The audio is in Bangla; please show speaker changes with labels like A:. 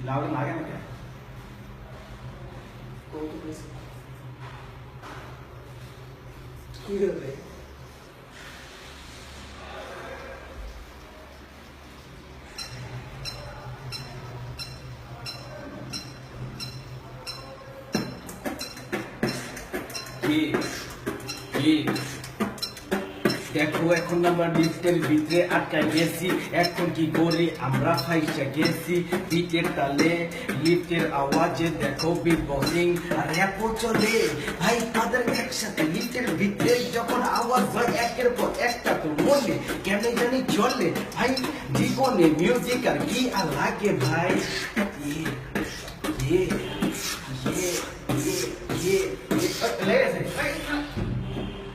A: लावड लागे ना क्या
B: কি করে
C: দেখো এখন আমরা লিফটের ভিতরে আটকায় গেছি, এখন কি করি আমরা ফাইসা গেছি বিটের তালে লিফটের আওয়াজে। দেখো বিট বক্সিং আর র্যাপও চলে ভাই তাদের একসাথে লিফটের ভিতরে যখন আওয়াজ হয় একের পর একটা, তো মনে কেমনে জানি চলে ভাই জীবনে মিউজিক আর কি আর লাগে ভাই। লেগেছে